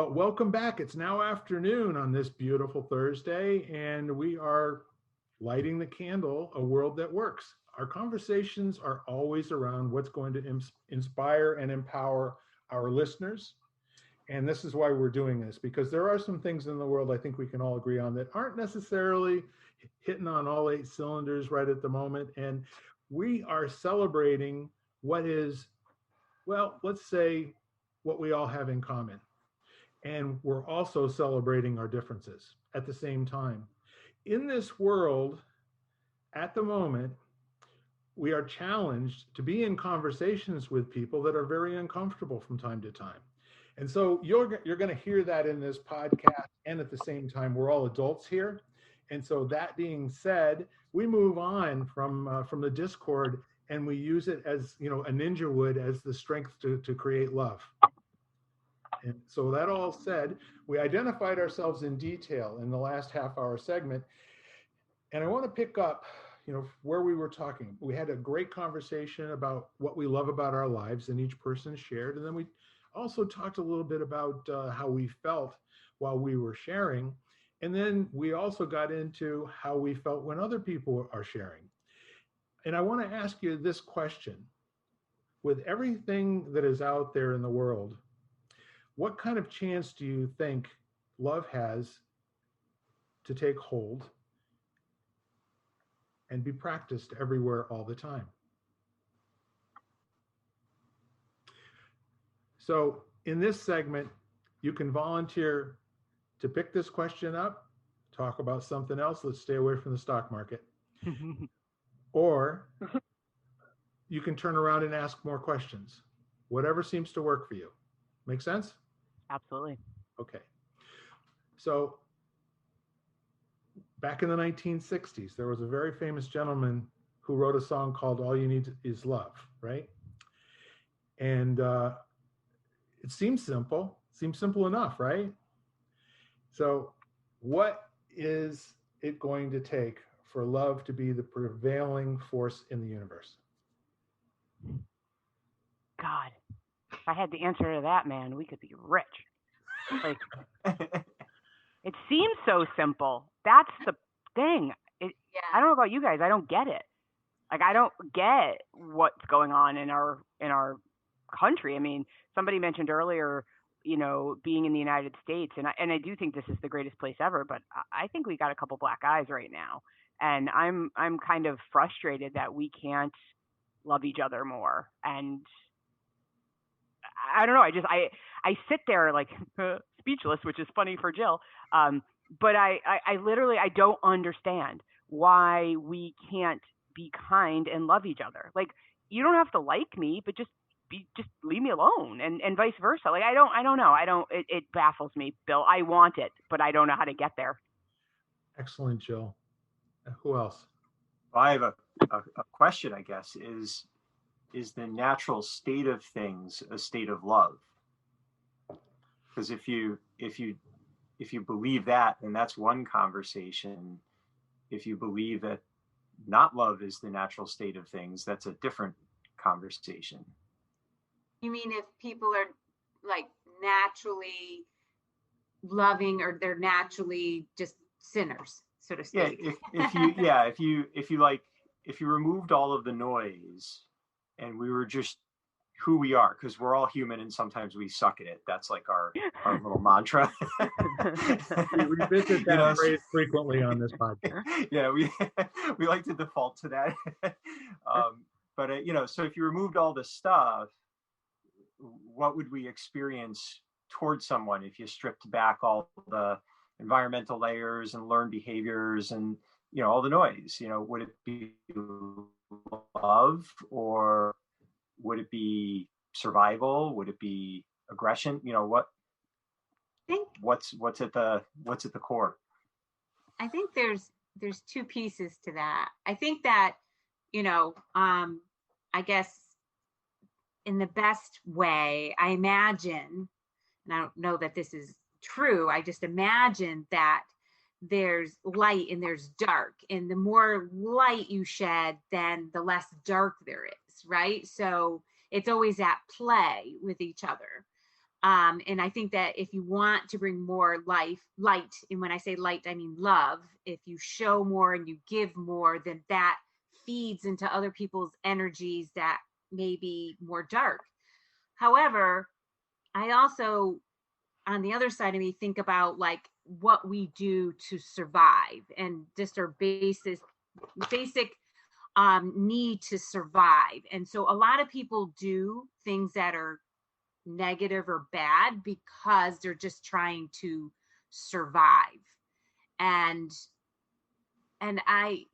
Well, welcome back. It's now afternoon on this beautiful Thursday, and we are lighting the candle, a world that works. Our conversations are always around what's going to inspire and empower our listeners. And this is why we're doing this, because there are some things in the world I think we can all agree on that aren't necessarily hitting on all eight cylinders right at the moment. And we are celebrating what is, well, let's say what we all have in common. And we're also celebrating our differences at the same time. In this world, at the moment, we are challenged to be in conversations with people that are very uncomfortable from time to time. And so you're going to hear that in this podcast. And at the same time, we're all adults here. And so that being said, we move on from the discord, and we use it as, a ninja would, as the strength to create love. And so that all said, we identified ourselves in detail in the last half-hour segment. And I want to pick up, where we were talking. We had a great conversation about what we love about our lives, and each person shared. And then we also talked a little bit about how we felt while we were sharing. And then we also got into how we felt when other people are sharing. And I want to ask you this question. With everything that is out there in the world, what kind of chance do you think love has to take hold and be practiced everywhere all the time? So in this segment, you can volunteer to pick this question up, talk about something else. Let's stay away from the stock market. Or you can turn around and ask more questions. Whatever seems to work for you. Make sense? Absolutely. Okay. So back in the 1960s, there was a very famous gentleman who wrote a song called All You Need Is Love, right? And it seems simple enough, right? So what is it going to take for love to be the prevailing force in the universe? God, if I had the answer to that, man, we could be rich. Like, it seems so simple. That's the thing. I don't know about you guys. I don't get it. Like, I don't get what's going on in our country. I mean, somebody mentioned earlier, being in the United States, and I do think this is the greatest place ever. But I think we got a couple black eyes right now, and I'm kind of frustrated that we can't love each other more. And I don't know. I sit there like speechless, which is funny for Jill. But I literally, I don't understand why we can't be kind and love each other. Like, you don't have to like me, but just leave me alone, and vice versa. Like, I don't know. It baffles me, Bill. I want it, but I don't know how to get there. Excellent, Jill. Who else? I have a question, I guess, is the natural state of things a state of love? Because if you believe that, then that's one conversation. If you believe that not love is the natural state of things, that's a different conversation. You mean if people are like naturally loving, or they're naturally just sinners, so to speak? Yeah, if you removed all of the noise and we were just who we are, because we're all human and sometimes we suck at it. That's like our little mantra. We revisit that phrase frequently on this podcast. Yeah, we like to default to that. But so if you removed all this stuff, what would we experience towards someone if you stripped back all the environmental layers and learned behaviors and all the noise? Would it be love, or would it be survival? Would it be aggression? What's at the core? I think there's two pieces to that. I think that I guess in the best way, I imagine, and I don't know that this is true, I just imagine that there's light and there's dark, and the more light you shed, then the less dark there is, right? So it's always at play with each other. And I think that if you want to bring more light, and when I say light, I mean love, if you show more and you give more, then that feeds into other people's energies that may be more dark. However, I also, on the other side of me, think about like what we do to survive and just our basic need to survive. And so a lot of people do things that are negative or bad because they're just trying to survive. And I,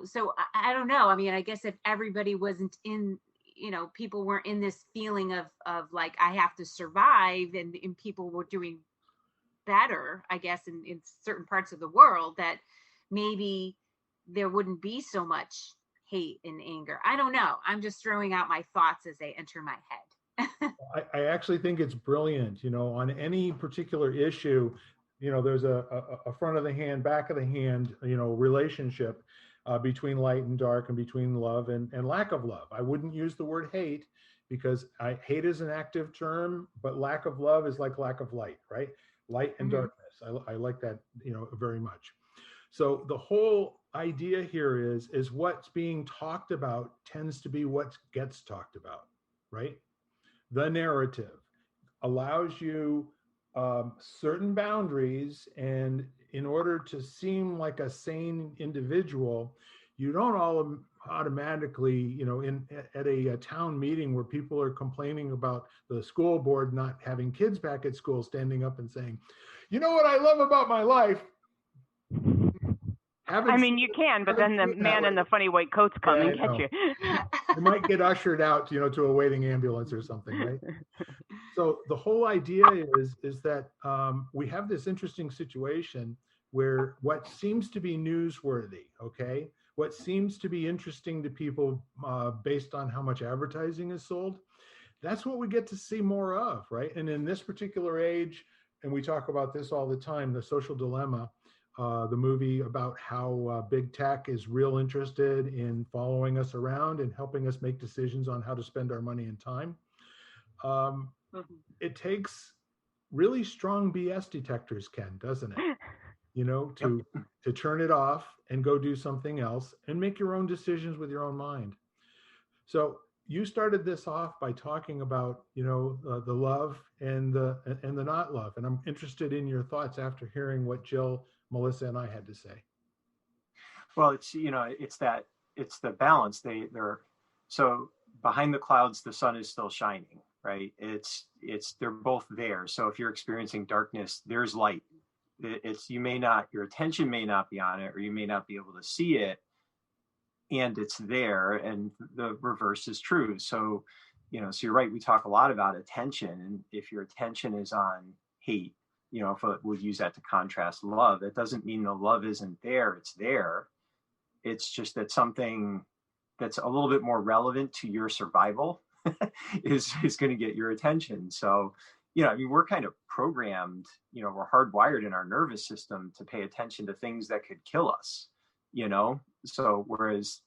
so I don't know. I mean, I guess if everybody wasn't in, people weren't in this feeling of like, I have to survive, and people were doing better, I guess, in certain parts of the world, that maybe there wouldn't be so much hate and anger. I don't know. I'm just throwing out my thoughts as they enter my head. I actually think it's brilliant. On any particular issue, there's a front of the hand, back of the hand, relationship between light and dark, and between love and lack of love. I wouldn't use the word hate, because hate is an active term, but lack of love is like lack of light, right? Light and darkness. I like that, very much. So the whole idea here is what's being talked about tends to be what gets talked about, right? The narrative allows you certain boundaries, and in order to seem like a sane individual, you don't all automatically, at a town meeting where people are complaining about the school board not having kids back at school, standing up and saying, you know what I love about my life? I mean, you can, but then the man in the funny white coats come and get you. You might get ushered out, to a waiting ambulance or something, right? So the whole idea is that we have this interesting situation where what seems to be newsworthy, okay, what seems to be interesting to people based on how much advertising is sold, that's what we get to see more of, right? And in this particular age, and we talk about this all the time, The Social Dilemma, the movie about how big tech is real interested in following us around and helping us make decisions on how to spend our money and time. It takes really strong BS detectors, Ken, doesn't it? To turn it off and go do something else and make your own decisions with your own mind. So you started this off by talking about, the love and the not love. And I'm interested in your thoughts after hearing what Jill, Melissa, and I had to say. Well, it's the balance. They're so behind the clouds, the sun is still shining, right? They're both there. So if you're experiencing darkness, there's light. Your attention may not be on it, or you may not be able to see it, and it's there. And the reverse is true. So, so you're right. We talk a lot about attention, and if your attention is on hate, if we'll use that to contrast love, that doesn't mean the love isn't there. It's there. It's just that something that's a little bit more relevant to your survival is going to get your attention. So, we're kind of programmed, we're hardwired in our nervous system to pay attention to things that could kill us, So whereas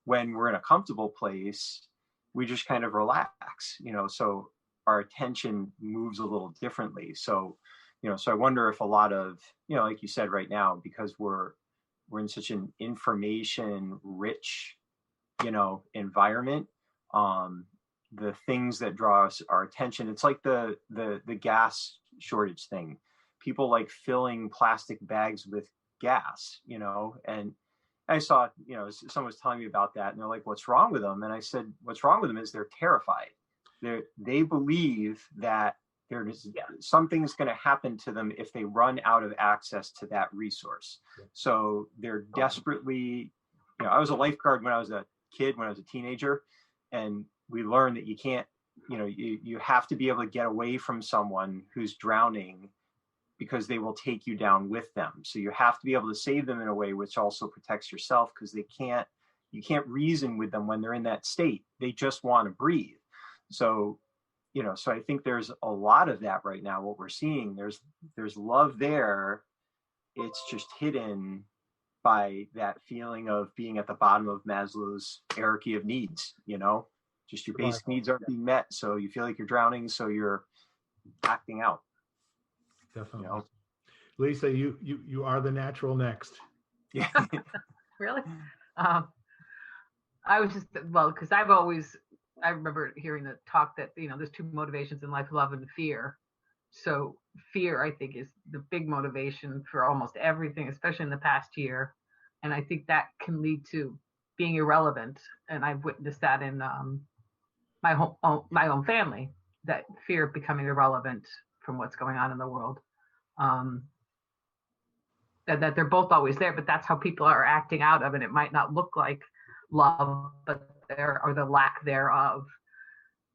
when we're in a comfortable place, we just kind of relax, so our attention moves a little differently. So, so I wonder if a lot of, like you said right now, because we're in such an information rich, environment, the things that draw us our attention, it's like the gas shortage thing. People like filling plastic bags with gas, and I saw, someone was telling me about that, and they're like, what's wrong with them? And I said, what's wrong with them is they're terrified. They believe that something's going to happen to them if they run out of access to that resource. So they're desperately, I was a lifeguard when I was a kid, when I was a teenager, and we learned that you can't, you have to be able to get away from someone who's drowning, because they will take you down with them. So you have to be able to save them in a way which also protects yourself, because you can't reason with them when they're in that state. They just want to breathe. So, so I think there's a lot of that right now. What we're seeing, there's love there. It's just hidden by that feeling of being at the bottom of Maslow's hierarchy of needs, just your basic needs aren't being met. So you feel like you're drowning. So you're acting out. Definitely. You know? Lisa, you are the natural next. Yeah. Really? I was just, well, because I remember hearing the talk that, there's two motivations in life, love and fear. So fear, I think, is the big motivation for almost everything, especially in the past year. And I think that can lead to being irrelevant. And I've witnessed that in my own family, that fear of becoming irrelevant from what's going on in the world. That they're both always there, but that's how people are acting out of it. It might not look like love, but or the lack thereof.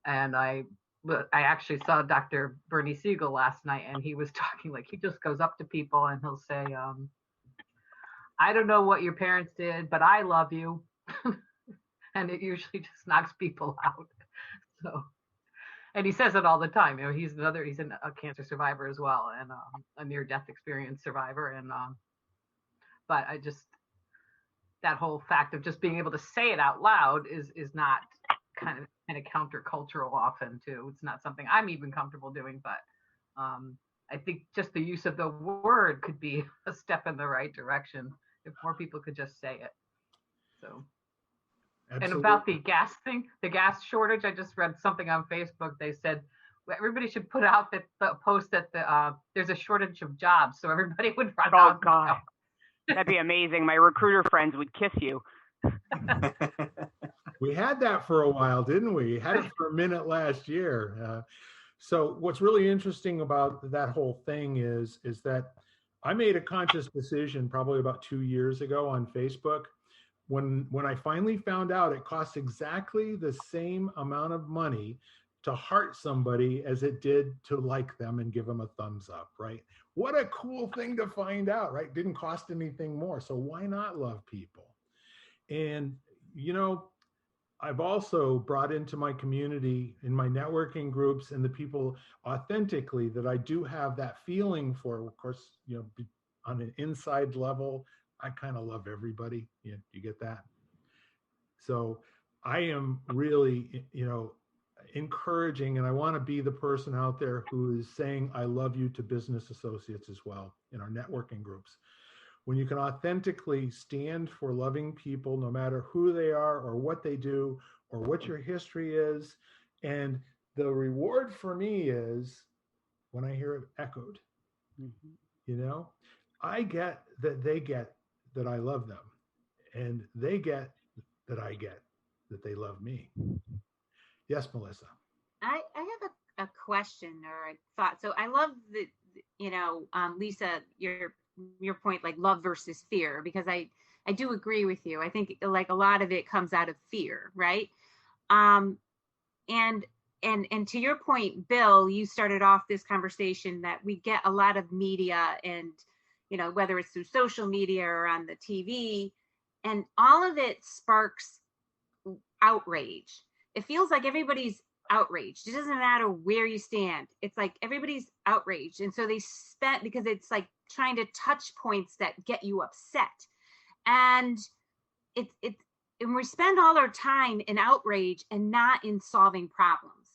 And I actually saw Dr. Bernie Siegel last night, and he was talking, like, he just goes up to people and he'll say, I don't know what your parents did, but I love you. And it usually just knocks people out. So, and he says it all the time. He's a cancer survivor as well, and a near-death experience survivor. And but that whole fact of just being able to say it out loud is not kind of countercultural often too. It's not something I'm even comfortable doing, but I think just the use of the word could be a step in the right direction if more people could just say it. So. Absolutely. And about the gas thing, the gas shortage, I just read something on Facebook. They said everybody should put out the post that there's a shortage of jobs, so everybody would run out. Oh God, that'd be amazing. My recruiter friends would kiss you. We had that for a while, didn't we? Had it for a minute last year. So what's really interesting about that whole thing is that I made a conscious decision probably about 2 years ago on Facebook. When I finally found out it costs exactly the same amount of money to heart somebody as it did to like them and give them a thumbs up, right? What a cool thing to find out, right? Didn't cost anything more. So why not love people? And, I've also brought into my community, in my networking groups and the people authentically, that I do have that feeling for. Of course, on an inside level, I kind of love everybody. You get that? So I am really, encouraging, and I want to be the person out there who is saying I love you to business associates as well in our networking groups. When you can authentically stand for loving people, no matter who they are or what they do or what your history is. And the reward for me is when I hear it echoed. Mm-hmm. I get that they get that I love them, and they get that I get that they love me. Yes, Melissa. I have a question or a thought. So I love that, Lisa, your point, like love versus fear, because I do agree with you. I think like a lot of it comes out of fear, right? And to your point, Bill, you started off this conversation that we get a lot of media, and whether it's through social media or on the TV, and all of it sparks outrage. It feels like everybody's outraged. It doesn't matter where you stand. It's like everybody's outraged. And so because it's like trying to touch points that get you upset. And and we spend all our time in outrage and not in solving problems,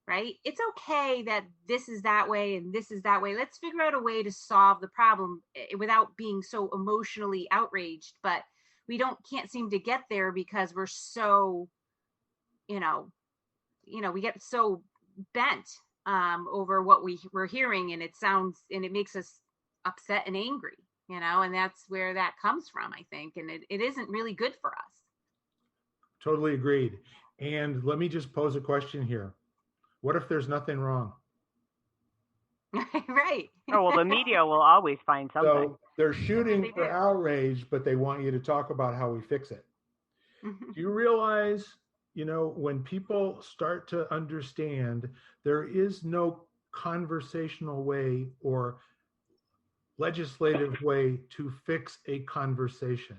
right? It's okay that this is that way and this is that way. Let's figure out a way to solve the problem without being so emotionally outraged. But we can't seem to get there because we're so, we get so bent over what we're hearing, and it makes us upset and angry, and that's where that comes from, I think. And it isn't really good for us. Totally agreed. And let me just pose a question here. What if there's nothing wrong? Right. Oh, well, the media will always find something. So they're shooting for outrage, but they want you to talk about how we fix it. Do you realize, when people start to understand there is no conversational way or legislative way to fix a conversation?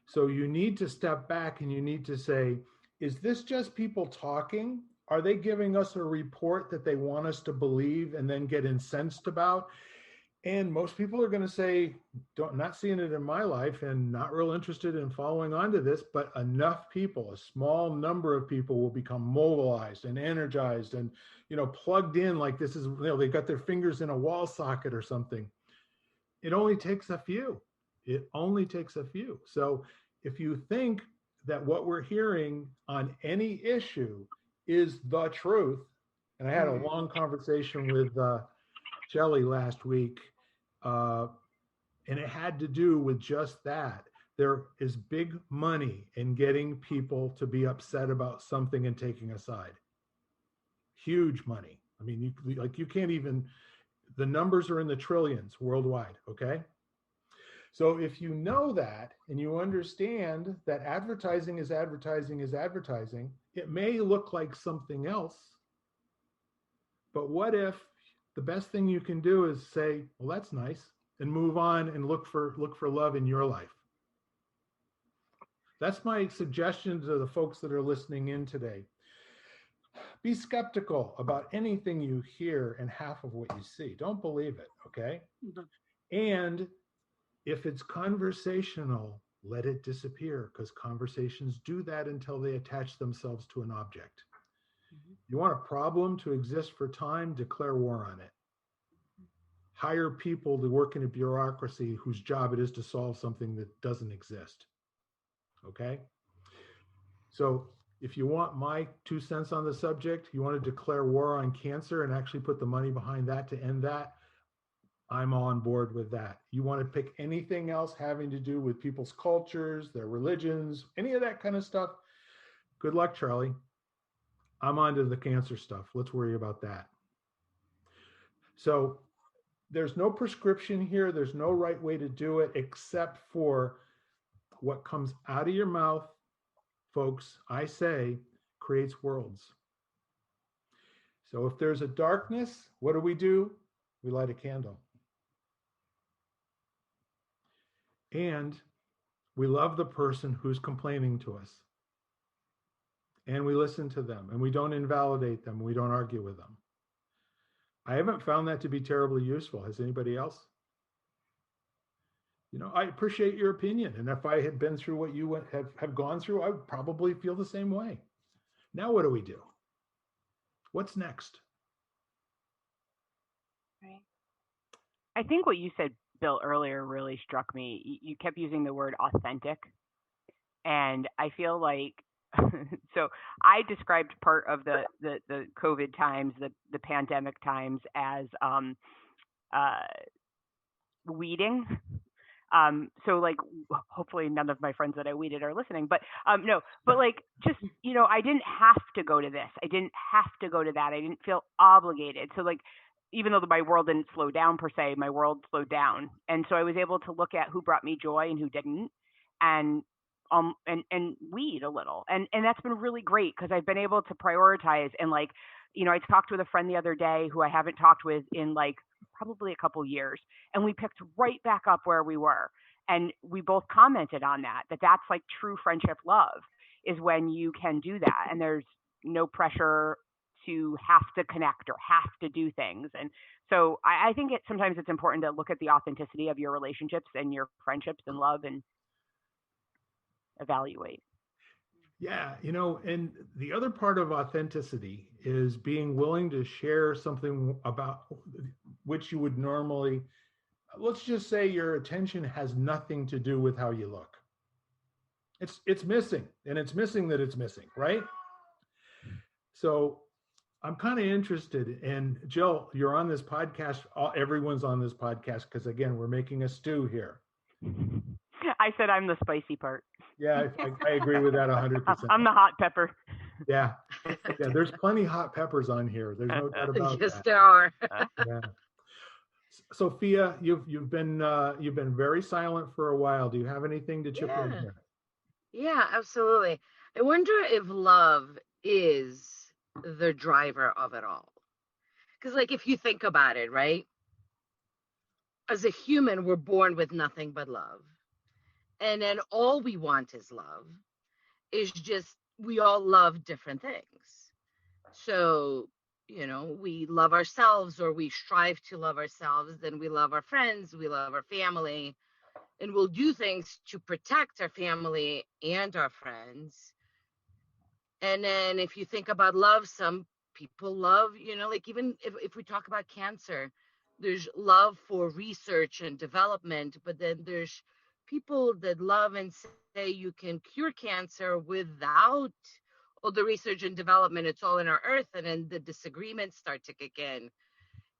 So you need to step back and you need to say, is this just people talking? Are they giving us a report that they want us to believe and then get incensed about? And most people are going to say, not seeing it in my life and not real interested in following on to this, but enough people, a small number of people will become mobilized and energized and, plugged in like this is, they've got their fingers in a wall socket or something. It only takes a few. It only takes a few. So if you think that what we're hearing on any issue is the truth, and I had a long conversation with Shelley last week, and it had to do with just that. There is big money in getting people to be upset about something and taking a side. Huge money. I mean, you can't even, the numbers are in the trillions worldwide, okay? So if you know that and you understand that advertising is advertising is advertising, it may look like something else, but what if the best thing you can do is say, well, that's nice, and move on and look for love in your life. That's my suggestion to the folks that are listening in today. Be skeptical about anything you hear and half of what you see. Don't believe it, okay? And if it's conversational, let it disappear, because conversations do that until they attach themselves to an object. You want a problem to exist for time, declare war on it. Hire people to work in a bureaucracy whose job it is to solve something that doesn't exist. Okay? So if you want my 2 cents on the subject, you want to declare war on cancer and actually put the money behind that to end that, I'm on board with that. You want to pick anything else having to do with people's cultures, their religions, any of that kind of stuff, good luck, Charlie. I'm on to the cancer stuff. Let's worry about that. So there's no prescription here. There's no right way to do it except for what comes out of your mouth, folks, I say, creates worlds. So if there's a darkness, what do? We light a candle. And we love the person who's complaining to us. And we listen to them, and we don't invalidate them, and we don't argue with them. I haven't found that to be terribly useful. Has anybody else? I appreciate your opinion. And if I had been through what you have gone through, I would probably feel the same way. Now, what do we do? What's next? Right. I think what you said, Bill, earlier really struck me. You kept using the word authentic. And I feel like, so I described part of the COVID times, the pandemic times as weeding. So like, hopefully none of my friends that I weeded are listening, but no, but like, just, I didn't have to go to this. I didn't have to go to that. I didn't feel obligated. So like, even though my world didn't slow down per se, my world slowed down. And so I was able to look at who brought me joy and who didn't, and weed a little. And that's been really great, because I've been able to prioritize. And like, I talked with a friend the other day who I haven't talked with in like probably a couple years, and we picked right back up where we were. And we both commented on that's like true friendship love, is when you can do that. And there's no pressure to have to connect or have to do things. And so I think sometimes it's important to look at the authenticity of your relationships and your friendships and love, and evaluate. Yeah, and the other part of authenticity is being willing to share something about which you would normally, let's just say your attention has nothing to do with how you look. It's missing, and it's missing that it's missing, right? So I'm kind of interested, and Jill, you're on this podcast. Everyone's on this podcast because, again, we're making a stew here. I said I'm the spicy part. Yeah, I agree with that 100%. I'm the hot pepper. Yeah, there's plenty hot peppers on here. There's no doubt about that. Yes, there are. Yeah. Sophia, you've been very silent for a while. Do you have anything to chip in here? Yeah, absolutely. I wonder if love is the driver of it all. Because like, if you think about it, right? As a human, we're born with nothing but love. And then all we want is love. It's just, we all love different things. So, we love ourselves, or we strive to love ourselves, then we love our friends, we love our family, and we'll do things to protect our family and our friends. And then if you think about love, some people love, like even if we talk about cancer, there's love for research and development, but then there's people that love and say you can cure cancer without all the research and development. It's all in our earth. And then the disagreements start to kick in.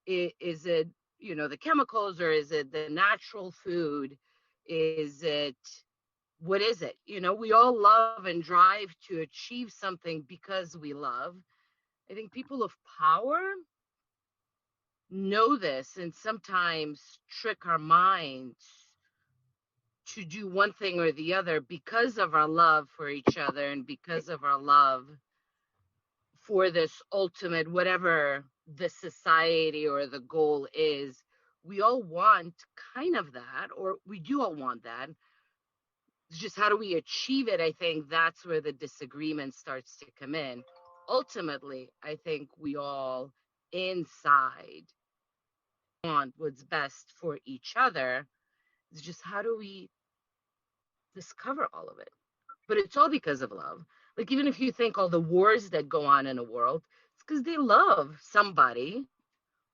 Is it, the chemicals, or is it the natural food? Is it, what is it? We all love and drive to achieve something because we love. I think people of power know this and sometimes trick our minds to do one thing or the other because of our love for each other and because of our love for this ultimate, whatever the society or the goal is. We all want kind of that, or we do all want that. It's just how do we achieve it? I think that's where the disagreement starts to come in. Ultimately, I think we all inside want what's best for each other. It's just how do we discover all of it? But it's all because of love. Like, even if you think all the wars that go on in the world, it's because they love somebody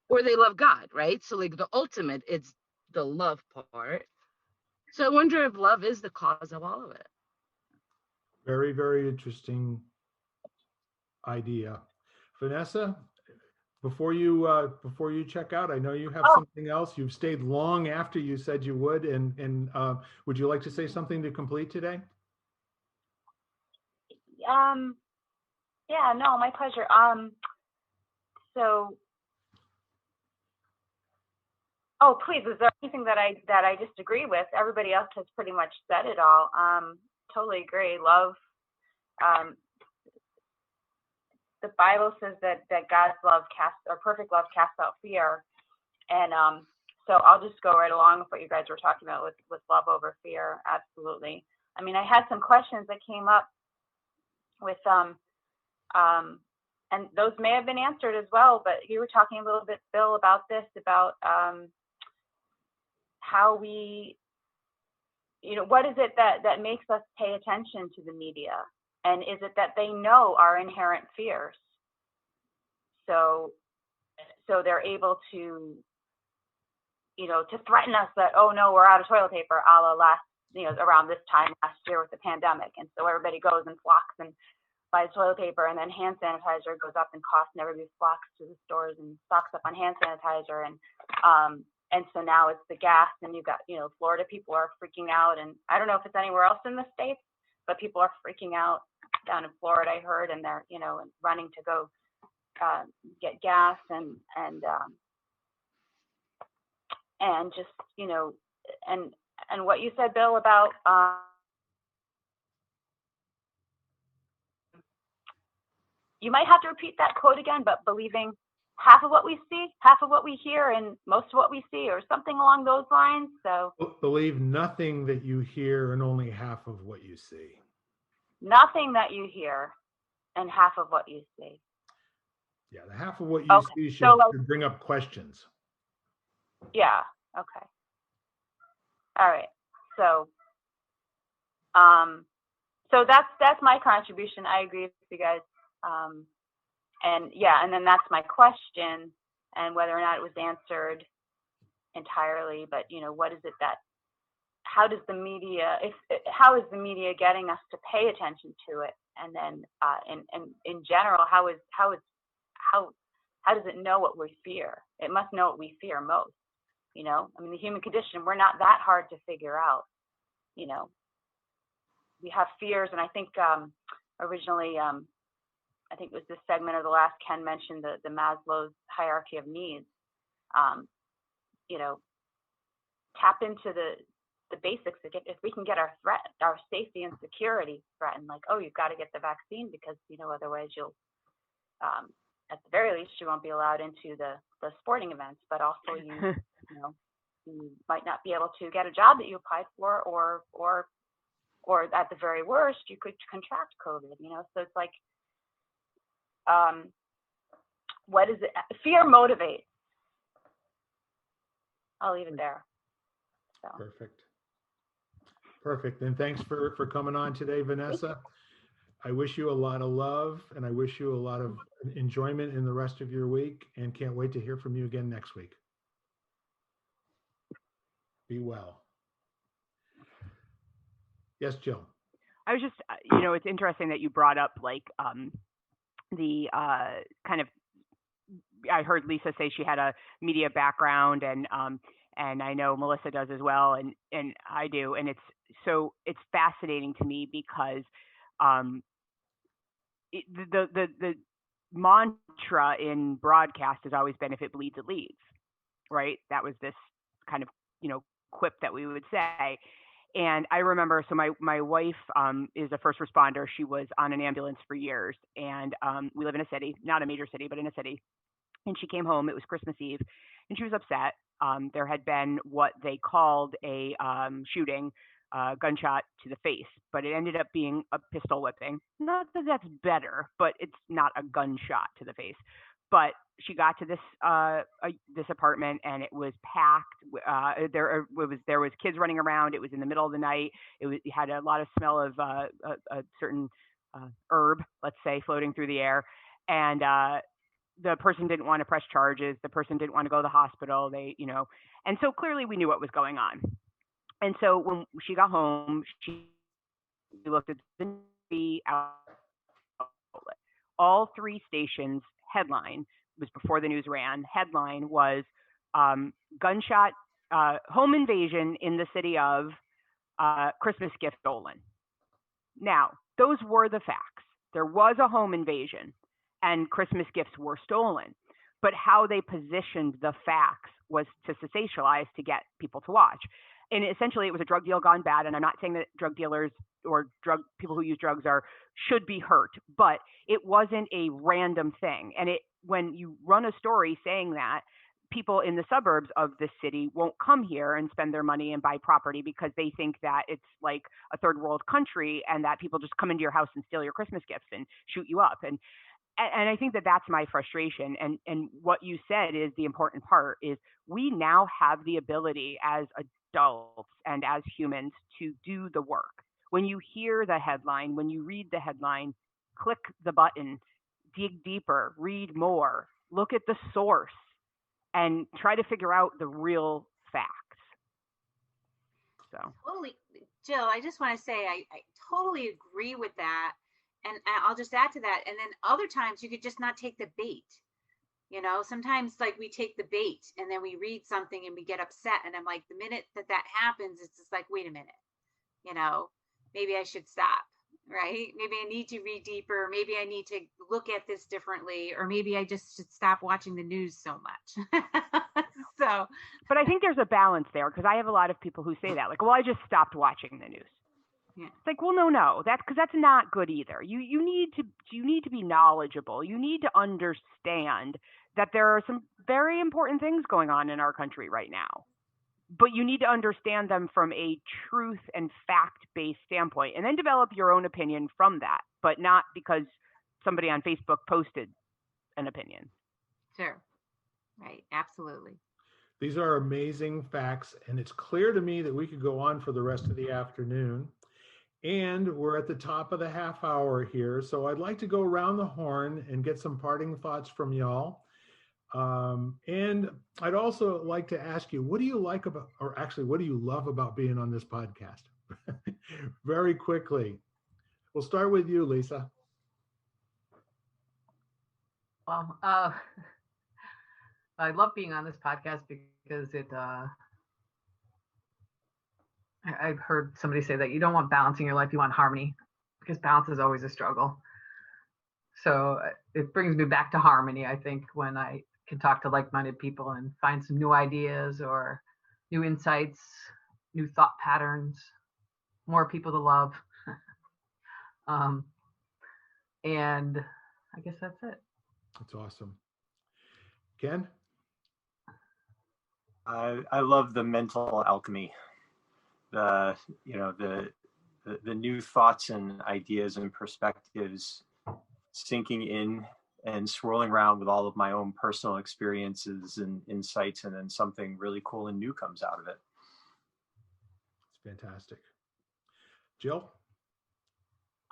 or they love God, right? So like the ultimate, it's the love part. So I wonder if love is the cause of all of it. Very, very interesting idea. Vanessa, before you check out, I know you have something else. You've stayed long after you said you would, and would you like to say something to complete today? Yeah, no, my pleasure. So, oh, please, is there anything that I disagree with? Everybody else has pretty much said it all. Totally agree. Love. The Bible says that God's love perfect love casts out fear, and so I'll just go right along with what you guys were talking about with love over fear. Absolutely. I mean, I had some questions that came up with and those may have been answered as well, but you were talking a little bit, Bill, about this, about how we, what is it that makes us pay attention to the media? And is it that they know our inherent fears? So they're able to, to threaten us that, oh no, we're out of toilet paper, a la around this time last year with the pandemic. And so everybody goes and flocks and buys toilet paper, and then hand sanitizer goes up in cost, and everybody flocks to the stores and stocks up on hand sanitizer. And so now it's the gas, and you've got, Florida people are freaking out, and I don't know if it's anywhere else in the States, but people are freaking out down in Florida, I heard, and they're, running to go get gas and just, and what you said, Bill, about you might have to repeat that quote again, but believing half of what we see, half of what we hear, and most of what we see, or something along those lines. So believe nothing that you hear and only half of what you see. Nothing that you hear and half of what you see. Yeah, the half of what you see should bring up questions. Yeah. Okay. All right. So, so that's my contribution. I agree with you guys. And then that's my question, and whether or not it was answered entirely. But what is it that? How does the media? How is the media getting us to pay attention to it? And then, in general, how does it know what we fear? It must know what we fear most. I mean, the human condition, we're not that hard to figure out. We have fears, and I think originally, I think it was this segment or the last, Ken mentioned the Maslow's hierarchy of needs. Tap into the basics. If we can get our safety and security threatened, like, oh, you've got to get the vaccine because otherwise you'll, at the very least, you won't be allowed into the sporting events. But also you might not be able to get a job that you applied for, or at the very worst, you could contract COVID. So it's like, What is it? Fear motivates. I'll leave it there. So. Perfect. And thanks for coming on today, Vanessa. I wish you a lot of love, and I wish you a lot of enjoyment in the rest of your week, and can't wait to hear from you again next week. Be well. Yes, Jill. I was just, it's interesting that you brought up like the kind of, I heard Lisa say she had a media background, and I know Melissa does as well, and I do, and it's fascinating to me because the mantra in broadcast has always been, if it bleeds, it leads, right? That was this kind of quip that we would say. And I remember, so my wife is a first responder. She was on an ambulance for years, and we live in a city, not a major city, but in a city. And she came home, it was Christmas Eve, and she was upset. There had been what they called a shooting, gunshot to the face, but it ended up being a pistol whipping. Not that that's better, but it's not a gunshot to the face. But she got to this apartment, and it was packed. There was kids running around. It was in the middle of the night. It had a lot of smell of a certain herb, let's say, floating through the air. And the person didn't want to press charges. The person didn't want to go to the hospital. And so clearly we knew what was going on. And so when she got home, she looked at the outlet. All three stations' headline was before the news ran. Headline was gunshot, home invasion in the city of Christmas gift stolen. Now, those were the facts. There was a home invasion and Christmas gifts were stolen. But how they positioned the facts was to sensationalize, to get people to watch. And essentially, it was a drug deal gone bad. And I'm not saying that drug dealers or people who use drugs should be hurt, but it wasn't a random thing. And when you run a story saying that, people in the suburbs of the city won't come here and spend their money and buy property because they think that it's like a third world country and that people just come into your house and steal your Christmas gifts and shoot you up. And I think that that's my frustration. And what you said is the important part, is we now have the ability as adults and as humans to do the work. When you hear the headline, when you read the headline, click the button, dig deeper, read more, look at the source, and try to figure out the real facts. So totally, Jill, I just want to say I totally agree with that. And I'll just add to that. And then other times you could just not take the bait. Sometimes like we take the bait and then we read something and we get upset. And I'm like, the minute that happens, it's just like, wait a minute, maybe I should stop, right? Maybe I need to read deeper. Maybe I need to look at this differently, or maybe I just should stop watching the news so much. But I think there's a balance there, because I have a lot of people who say that, like, well, I just stopped watching the news. Yeah. It's like, well, no, that's not good either. You need to be knowledgeable. You need to understand that there are some very important things going on in our country right now, but you need to understand them from a truth and fact-based standpoint, and then develop your own opinion from that, but not because somebody on Facebook posted an opinion. Sure. Right. Absolutely. These are amazing facts, and it's clear to me that we could go on for the rest of the afternoon. And we're at the top of the half hour here. So I'd like to go around the horn and get some parting thoughts from y'all. And I'd also like to ask you, what do you like about, or actually, what do you love about being on this podcast? Very quickly. We'll start with you, Lisa. Well, I love being on this podcast because I've heard somebody say that you don't want balance in your life, you want harmony, because balance is always a struggle. So it brings me back to harmony, I think, when I can talk to like-minded people and find some new ideas or new insights, new thought patterns, more people to love. And I guess that's it. That's awesome. Ken? I love the mental alchemy. The new thoughts and ideas and perspectives sinking in and swirling around with all of my own personal experiences and insights, and then something really cool and new comes out of it. It's fantastic. Jill?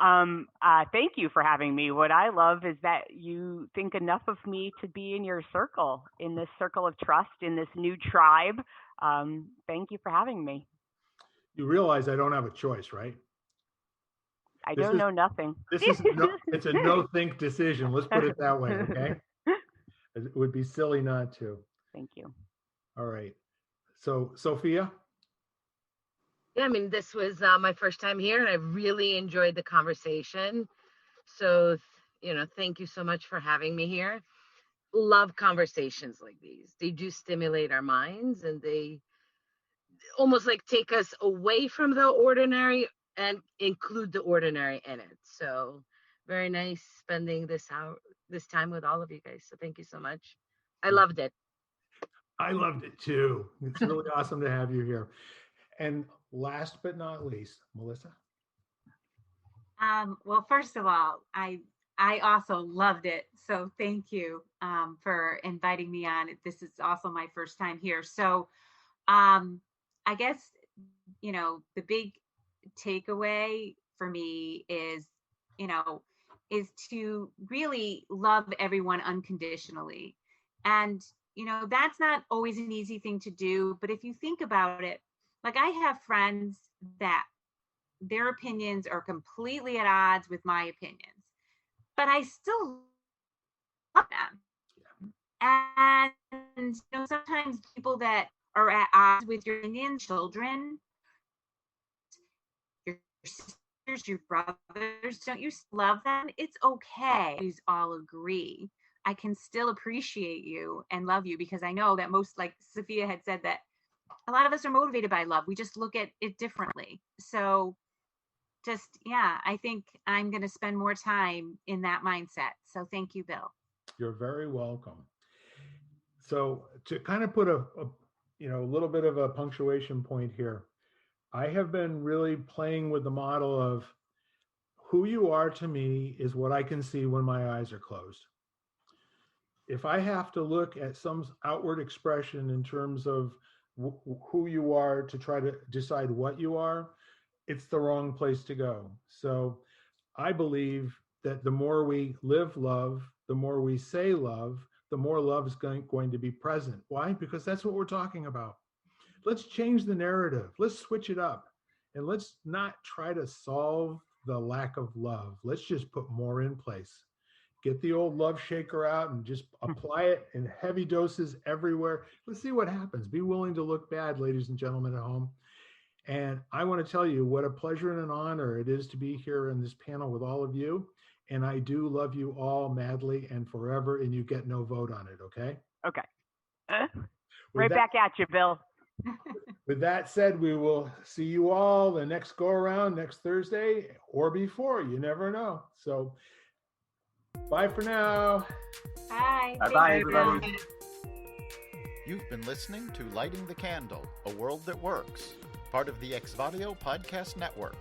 Thank you for having me. What I love is that you think enough of me to be in your circle, in this circle of trust, in this new tribe. Thank you for having me. You realize I don't have a choice, right? I don't know nothing. It's a no-think decision. Let's put it that way, okay? It would be silly not to. Thank you. All right. So, Sophia? Yeah, I mean, this was my first time here, and I really enjoyed the conversation. So, thank you so much for having me here. Love conversations like these. They do stimulate our minds, and they almost like take us away from the ordinary and include the ordinary in it. So, very nice spending this time with all of you guys. So, thank you so much. I loved it. I loved it too. It's really awesome to have you here. And last but not least, Melissa. Well, first of all, I also loved it. So thank you for inviting me on. This is also my first time here. So I guess, the big takeaway for me is to really love everyone unconditionally. And, that's not always an easy thing to do. But if you think about it, like I have friends that their opinions are completely at odds with my opinions, but I still love them. And sometimes people that are at odds with your opinion, children, your sisters, your brothers, don't you love them? It's okay. We all agree. I can still appreciate you and love you, because I know that most, like Sophia had said, that a lot of us are motivated by love. We just look at it differently. So I think I'm going to spend more time in that mindset. So thank you, Bill. You're very welcome. So to kind of put a little bit of a punctuation point here, I have been really playing with the model of who you are to me is what I can see when my eyes are closed. If I have to look at some outward expression in terms of who you are to try to decide what you are, it's the wrong place to go. So I believe that the more we live love, the more we say love, the more love is going to be present. Why? Because that's what we're talking about. Let's change the narrative. Let's switch it up. And let's not try to solve the lack of love. Let's just put more in place. Get the old love shaker out and just apply it in heavy doses everywhere. Let's see what happens. Be willing to look bad, ladies and gentlemen at home. And I want to tell you what a pleasure and an honor it is to be here in this panel with all of you. And I do love you all madly and forever, and you get no vote on it, okay? Okay. Right back at you, Bill. With that said, we will see you all the next go around next Thursday or before. You never know. So bye for now. Bye. Bye-bye, everybody. You've been listening to Lighting the Candle, a world that works, part of the Exvadio Podcast Network.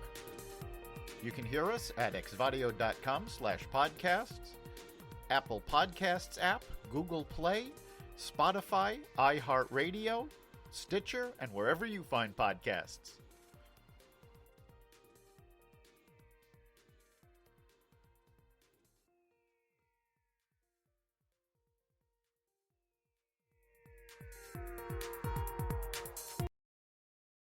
You can hear us at exvadio.com/podcasts, Apple Podcasts app, Google Play, Spotify, iHeartRadio, Stitcher, and wherever you find podcasts.